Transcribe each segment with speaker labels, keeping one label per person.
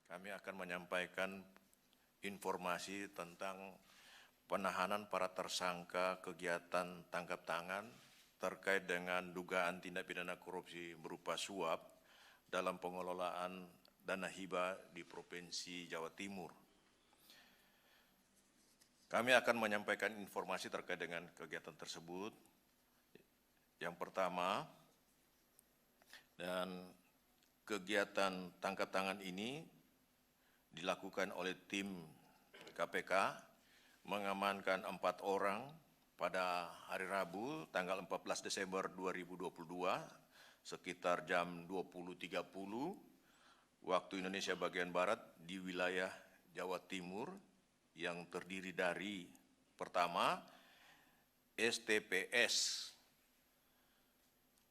Speaker 1: Kami akan menyampaikan informasi tentang penahanan para tersangka kegiatan tangkap tangan terkait dengan dugaan tindak pidana korupsi berupa suap dalam pengelolaan dana hibah di Provinsi Jawa Timur. Kami akan menyampaikan informasi terkait dengan kegiatan tersebut. Yang pertama, dan kegiatan tangkap tangan ini dilakukan oleh tim KPK mengamankan 4 orang pada hari Rabu tanggal 14 Desember 2022 sekitar jam 20.30 waktu Indonesia bagian Barat di wilayah Jawa Timur yang terdiri dari pertama STPS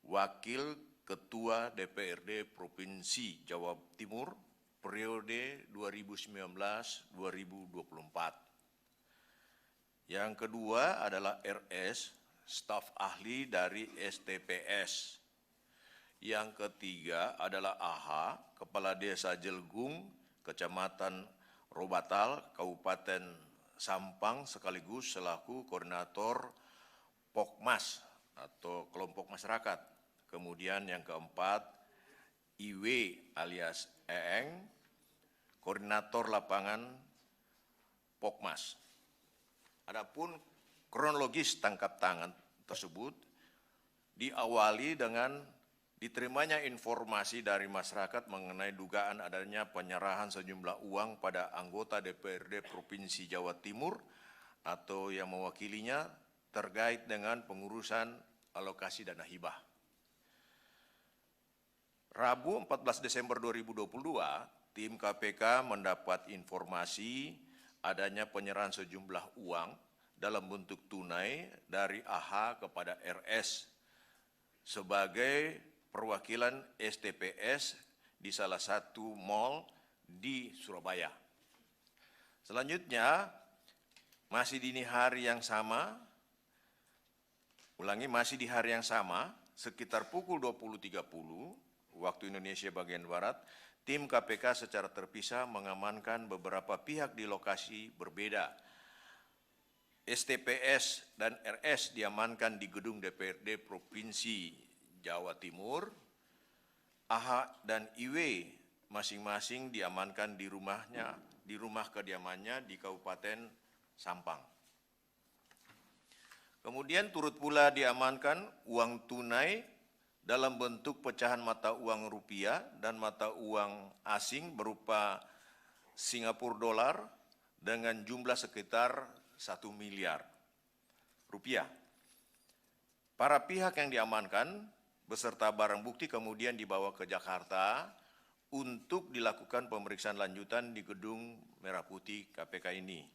Speaker 1: Wakil Ketua DPRD Provinsi Jawa Timur periode 2019-2024. Yang kedua adalah RS, staf ahli dari STPS. Yang ketiga adalah AH, Kepala Desa Jelgung, Kecamatan Robatal, Kabupaten Sampang, sekaligus selaku koordinator Pokmas atau kelompok masyarakat. Kemudian yang keempat, IW alias Eeng, koordinator lapangan Pokmas. Adapun kronologis tangkap tangan tersebut diawali dengan diterimanya informasi dari masyarakat mengenai dugaan adanya penyerahan sejumlah uang pada anggota DPRD Provinsi Jawa Timur atau yang mewakilinya terkait dengan pengurusan alokasi dana hibah. Rabu 14 Desember 2022, tim KPK mendapat informasi adanya penyerahan sejumlah uang dalam bentuk tunai dari AH kepada RS sebagai perwakilan STPS di salah satu mal di Surabaya. Selanjutnya, masih di hari yang sama, sekitar pukul 20.30 waktu Indonesia bagian Barat, tim KPK secara terpisah mengamankan beberapa pihak di lokasi berbeda. STPS dan RS diamankan di gedung DPRD Provinsi Jawa Timur. AH dan IW masing-masing diamankan di rumah kediamannya di Kabupaten Sampang. Kemudian turut pula diamankan uang tunai dalam bentuk pecahan mata uang rupiah dan mata uang asing berupa Singapura dolar dengan jumlah sekitar 1 miliar rupiah. Para pihak yang diamankan beserta barang bukti kemudian dibawa ke Jakarta untuk dilakukan pemeriksaan lanjutan di Gedung Merah Putih KPK ini.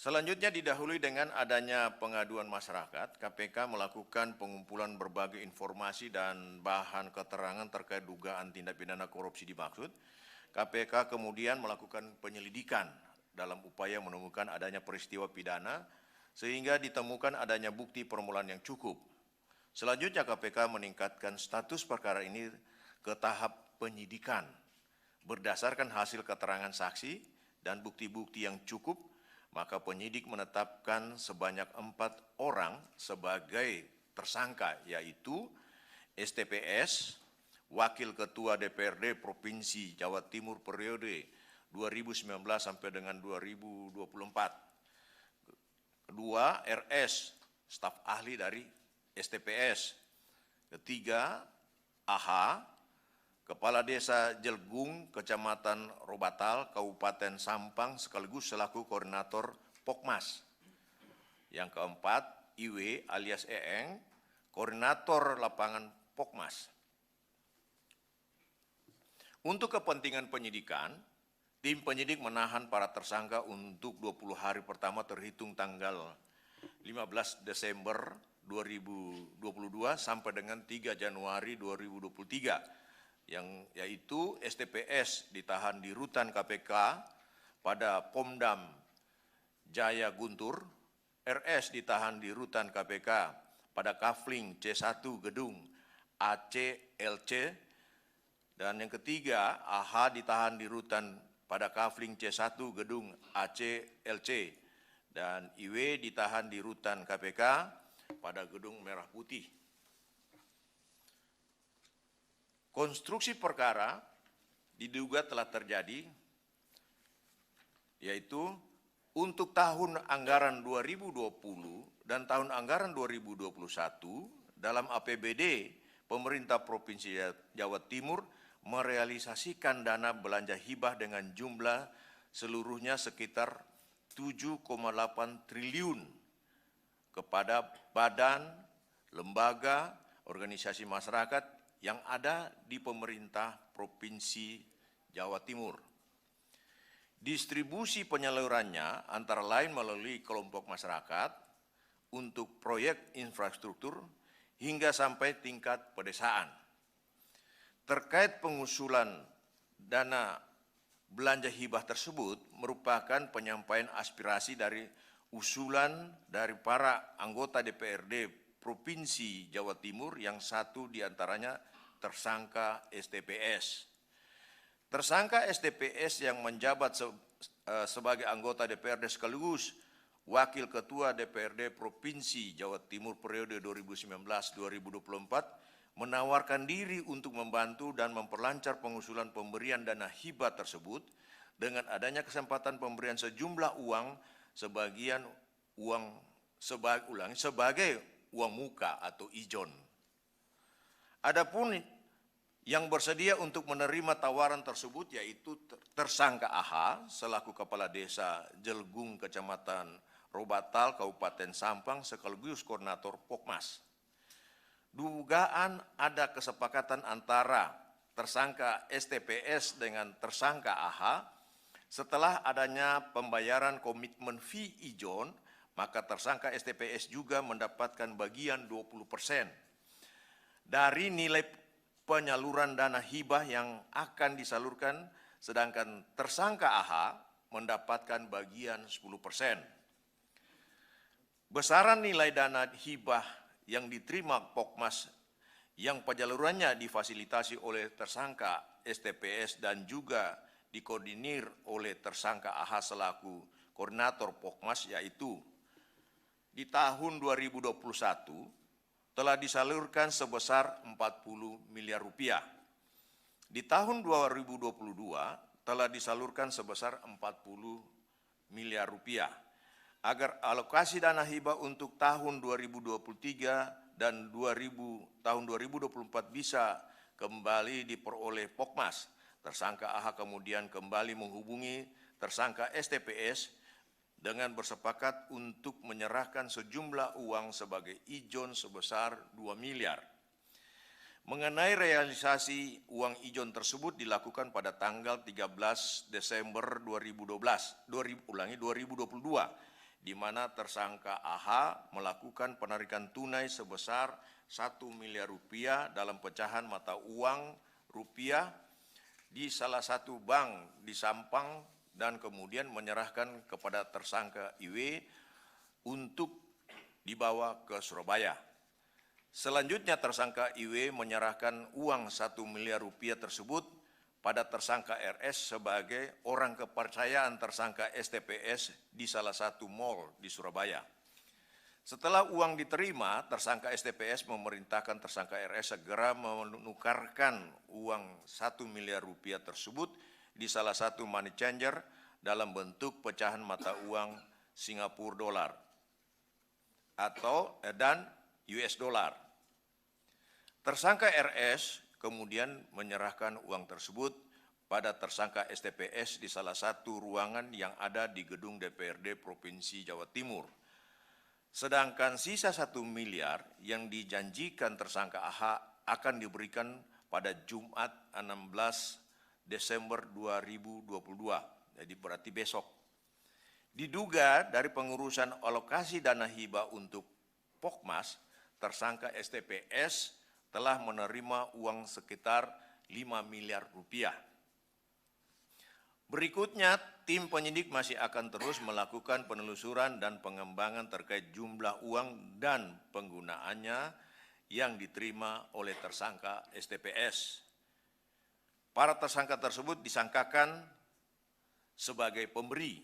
Speaker 1: Selanjutnya didahului dengan adanya pengaduan masyarakat, KPK melakukan pengumpulan berbagai informasi dan bahan keterangan terkait dugaan tindak pidana korupsi dimaksud. KPK kemudian melakukan penyelidikan dalam upaya menemukan adanya peristiwa pidana sehingga ditemukan adanya bukti permulaan yang cukup. Selanjutnya KPK meningkatkan status perkara ini ke tahap penyidikan berdasarkan hasil keterangan saksi dan bukti-bukti yang cukup. Maka penyidik menetapkan sebanyak 4 orang sebagai tersangka, yaitu STPS, Wakil Ketua DPRD Provinsi Jawa Timur periode 2019 sampai dengan 2024. Kedua, RS, staf ahli dari STPS. Ketiga, AH, Kepala Desa Jelgung, Kecamatan Robatal, Kabupaten Sampang, sekaligus selaku koordinator Pokmas. Yang keempat, IW alias Eeng, koordinator lapangan Pokmas. Untuk kepentingan penyidikan, tim penyidik menahan para tersangka untuk 20 hari pertama terhitung tanggal 15 Desember 2022 sampai dengan 3 Januari 2023. Yaitu STPS ditahan di Rutan KPK pada Pomdam Jaya Guntur, RS ditahan di Rutan KPK pada Kafling C1 Gedung ACLC, Dan yang ketiga, AH ditahan di rutan pada Kafling C1 gedung ACLC dan IW ditahan di rutan KPK pada gedung Merah Putih. Konstruksi perkara diduga telah terjadi, yaitu untuk tahun anggaran 2020 dan tahun anggaran 2021 dalam APBD pemerintah Provinsi Jawa Timur merealisasikan dana belanja hibah dengan jumlah seluruhnya sekitar 7,8 triliun kepada badan, lembaga, organisasi masyarakat yang ada di pemerintah Provinsi Jawa Timur. Distribusi penyalurannya antara lain melalui kelompok masyarakat untuk proyek infrastruktur hingga sampai tingkat pedesaan. Terkait pengusulan dana belanja hibah tersebut merupakan penyampaian aspirasi dari usulan dari para anggota DPRD Provinsi Jawa Timur yang satu diantaranya tersangka STPS. Tersangka STPS yang menjabat sebagai anggota DPRD sekaligus Wakil Ketua DPRD Provinsi Jawa Timur periode 2019-2024 menawarkan diri untuk membantu dan memperlancar pengusulan pemberian dana hibah tersebut dengan adanya kesempatan pemberian sejumlah uang sebagai uang muka atau ijon. Adapun yang bersedia untuk menerima tawaran tersebut yaitu tersangka AH selaku Kepala Desa Jelgung Kecamatan Robatal Kabupaten Sampang sekaligus Koordinator Pokmas. Dugaan ada kesepakatan antara tersangka STPS dengan tersangka AH setelah adanya pembayaran komitmen fee ijon, maka tersangka STPS juga mendapatkan bagian 20% dari nilai penyaluran dana hibah yang akan disalurkan, sedangkan tersangka AH mendapatkan bagian 10%. Besaran nilai dana hibah yang diterima Pokmas yang penyalurannya difasilitasi oleh tersangka STPS dan juga dikoordinir oleh tersangka AH selaku koordinator Pokmas, yaitu di tahun 2021 telah disalurkan sebesar 40 miliar rupiah. Di tahun 2022 telah disalurkan sebesar 40 miliar rupiah. Agar alokasi dana hibah untuk tahun 2023 dan tahun 2024 bisa kembali diperoleh Pokmas, tersangka AH kemudian kembali menghubungi tersangka STPS dengan bersepakat untuk menyerahkan sejumlah uang sebagai ijon sebesar 2 miliar. Mengenai realisasi uang ijon tersebut dilakukan pada tanggal 13 Desember 2022, di mana tersangka AH melakukan penarikan tunai sebesar 1 miliar rupiah dalam pecahan mata uang rupiah di salah satu bank di Sampang dan kemudian menyerahkan kepada tersangka IW untuk dibawa ke Surabaya. Selanjutnya tersangka IW menyerahkan uang 1 miliar rupiah tersebut pada tersangka RS sebagai orang kepercayaan tersangka STPS di salah satu mal di Surabaya. Setelah uang diterima, tersangka STPS memerintahkan tersangka RS segera menukarkan uang 1 miliar rupiah tersebut di salah satu money changer dalam bentuk pecahan mata uang Singapura dolar dan US dollar. Tersangka RS kemudian menyerahkan uang tersebut pada tersangka STPS di salah satu ruangan yang ada di gedung DPRD Provinsi Jawa Timur. Sedangkan sisa 1 miliar yang dijanjikan tersangka AH akan diberikan pada Jumat 16 Desember 2022, jadi berarti besok. Diduga dari pengurusan alokasi dana hibah untuk Pokmas, tersangka STPS telah menerima uang sekitar 5 miliar rupiah. Berikutnya, tim penyidik masih akan terus melakukan penelusuran dan pengembangan terkait jumlah uang dan penggunaannya yang diterima oleh tersangka STPS. Para tersangka tersebut disangkakan sebagai pemberi.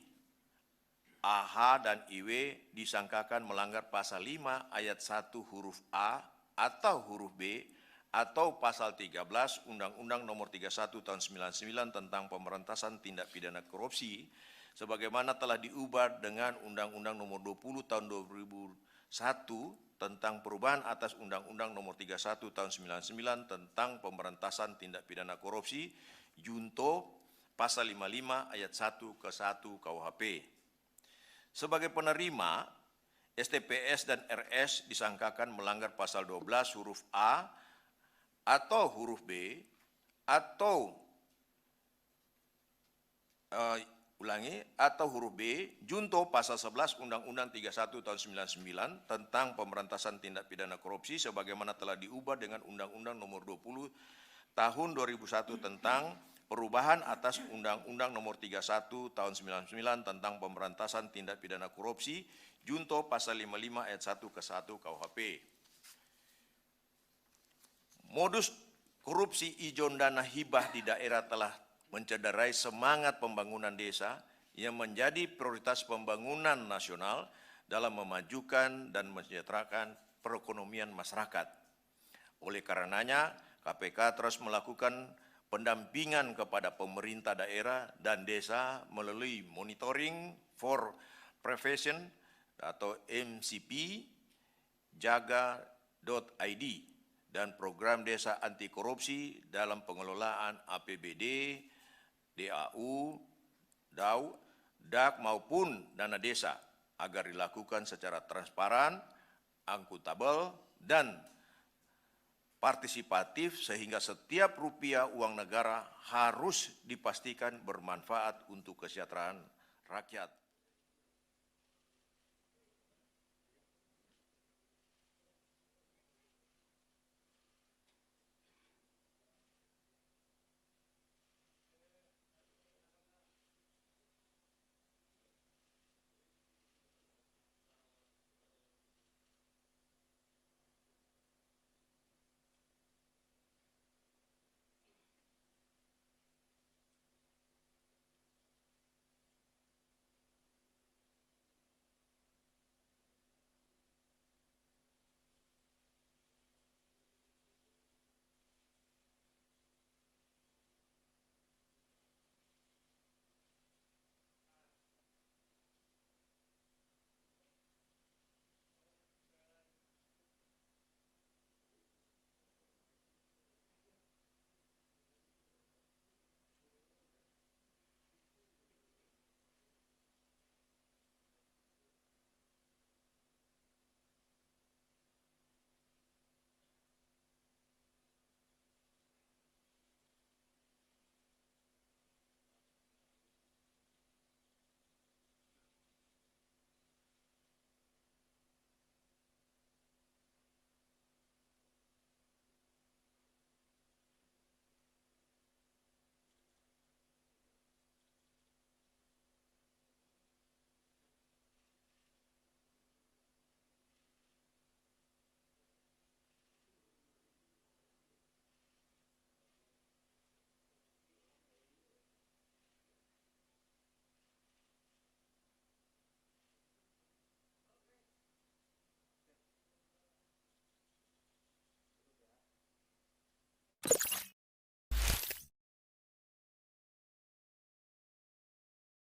Speaker 1: AH dan IW disangkakan melanggar pasal 5 ayat 1 huruf A atau huruf B atau pasal 13 Undang-Undang Nomor 31 Tahun 99 tentang pemberantasan tindak pidana korupsi sebagaimana telah diubah dengan Undang-Undang Nomor 20 Tahun 2001 tentang perubahan atas Undang-Undang Nomor 31 Tahun 99 tentang pemberantasan tindak pidana korupsi junto pasal 55 ayat 1 ke 1 KUHP. Sebagai penerima, STPS dan RS disangkakan melanggar pasal 12 huruf A atau huruf B atau atau huruf B junto pasal 11 Undang-Undang 31 tahun 99 tentang pemberantasan tindak pidana korupsi sebagaimana telah diubah dengan Undang-Undang Nomor 20 tahun 2001 tentang perubahan atas Undang-Undang Nomor 31 tahun 99 tentang pemberantasan tindak pidana korupsi junto pasal 55 ayat 1 ke 1 KUHP. Modus korupsi ijon dana hibah di daerah telah mencederai semangat pembangunan desa yang menjadi prioritas pembangunan nasional dalam memajukan dan mensejahterakan perekonomian masyarakat. Oleh karenanya, KPK terus melakukan pendampingan kepada pemerintah daerah dan desa melalui monitoring for prevention atau MCP, jaga.id, dan program desa anti korupsi dalam pengelolaan APBD, DAU, DAU, DAK maupun dana desa agar dilakukan secara transparan, akuntabel, dan partisipatif sehingga setiap rupiah uang negara harus dipastikan bermanfaat untuk kesejahteraan rakyat.